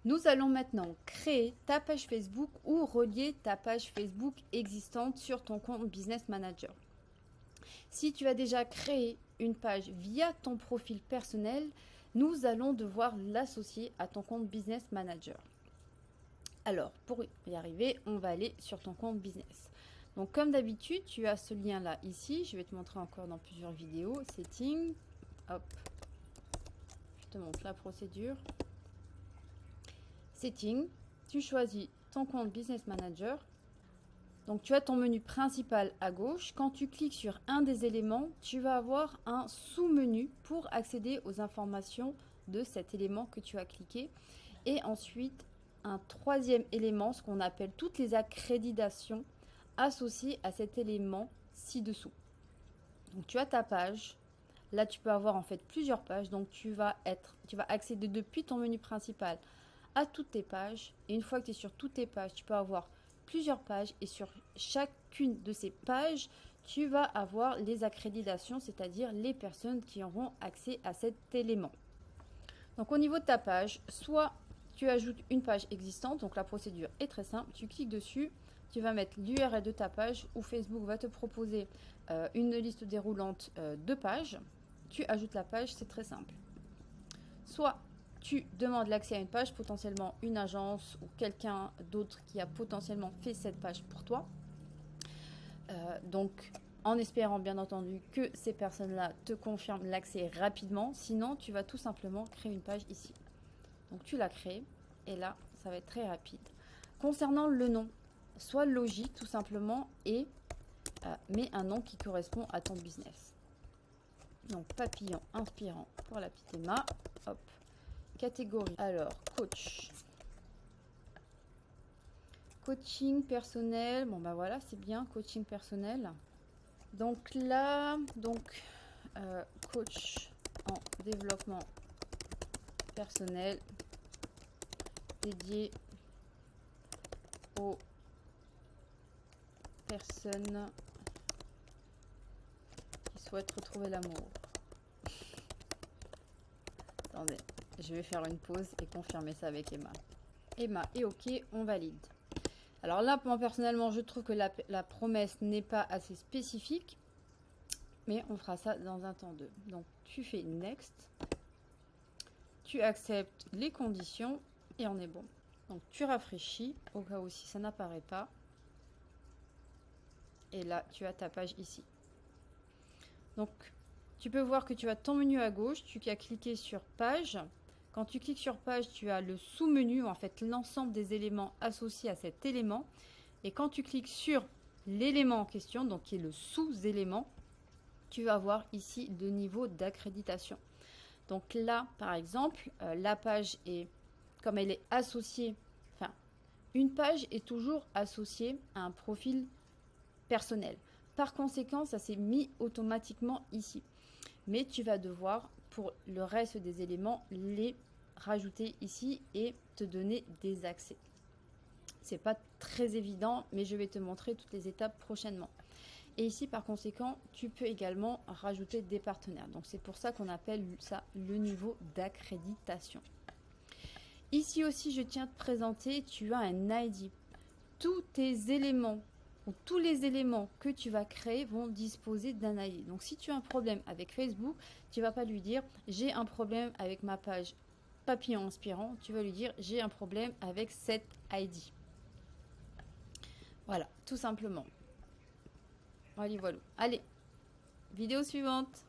Nous allons maintenant créer ta page Facebook ou relier ta page Facebook existante sur ton compte Business Manager. Si tu as déjà créé une page via ton profil personnel, nous allons devoir l'associer à ton compte Business Manager. Alors, pour y arriver, on va aller sur ton compte business. Donc, comme d'habitude, tu as ce lien-là ici. Je vais te montrer encore dans plusieurs vidéos. Settings. Hop. Je te montre la procédure. Settings. Tu choisis ton compte Business Manager. Donc, tu as ton menu principal à gauche. Quand tu cliques sur un des éléments, tu vas avoir un sous-menu pour accéder aux informations de cet élément que tu as cliqué. Et ensuite, un troisième élément, ce qu'on appelle toutes les accréditations associées à cet élément ci-dessous. Donc tu as ta page. Là, tu peux avoir en fait plusieurs pages. Donc tu vas accéder depuis ton menu principal à toutes tes pages. Et une fois que tu es sur toutes tes pages, tu peux avoir plusieurs pages. Et sur chacune de ces pages, tu vas avoir les accréditations, c'est-à-dire les personnes qui auront accès à cet élément. Donc au niveau de ta page, soit tu ajoutes une page existante, donc la procédure est très simple, tu cliques dessus, tu vas mettre l'URL de ta page où Facebook va te proposer une liste déroulante de pages, tu ajoutes la page, c'est très simple. Soit tu demandes l'accès à une page, potentiellement une agence ou quelqu'un d'autre qui a potentiellement fait cette page pour toi. Donc en espérant bien entendu que ces personnes-là te confirment l'accès rapidement, sinon tu vas tout simplement créer une page ici. Donc tu la crées et là, ça va être très rapide. Concernant le nom, sois logique tout simplement et mets un nom qui correspond à ton business. Donc papillon inspirant pour la petite Emma. Hop. Catégorie. Alors, coach. Coaching personnel. Bon bah voilà, c'est bien, coaching personnel. Donc là, coach en développement personnel dédié aux personnes qui souhaitent retrouver l'amour. Attendez, je vais faire une pause et confirmer ça avec Emma. Emma est OK, on valide. Alors là, moi personnellement, je trouve que la promesse n'est pas assez spécifique, mais on fera ça dans un temps 2. Donc tu fais Next, tu acceptes les conditions et on est bon. Donc tu rafraîchis au cas où si ça n'apparaît pas. Et là, tu as ta page ici. Donc, tu peux voir que tu as ton menu à gauche. Tu as cliqué sur page. Quand tu cliques sur page, tu as le sous-menu, en fait, l'ensemble des éléments associés à cet élément. Et quand tu cliques sur l'élément en question, donc qui est le sous-élément, tu vas voir ici le niveau d'accréditation. Donc là, par exemple, la page est, comme elle est associée, enfin, une page est toujours associée à un profil personnel. Par conséquent, ça s'est mis automatiquement ici. Mais tu vas devoir, pour le reste des éléments, les rajouter ici et te donner des accès. C'est pas très évident, mais je vais te montrer toutes les étapes prochainement. Et ici, par conséquent, tu peux également rajouter des partenaires. Donc, c'est pour ça qu'on appelle ça le niveau d'accréditation. Ici aussi, je tiens à te présenter, tu as un ID. Tous tes éléments ou tous les éléments que tu vas créer vont disposer d'un ID. Donc, si tu as un problème avec Facebook, tu ne vas pas lui dire « j'ai un problème avec ma page papillon inspirant ». Tu vas lui dire « j'ai un problème avec cette ID ». Voilà, tout simplement. Allez, voilà. Allez, vidéo suivante.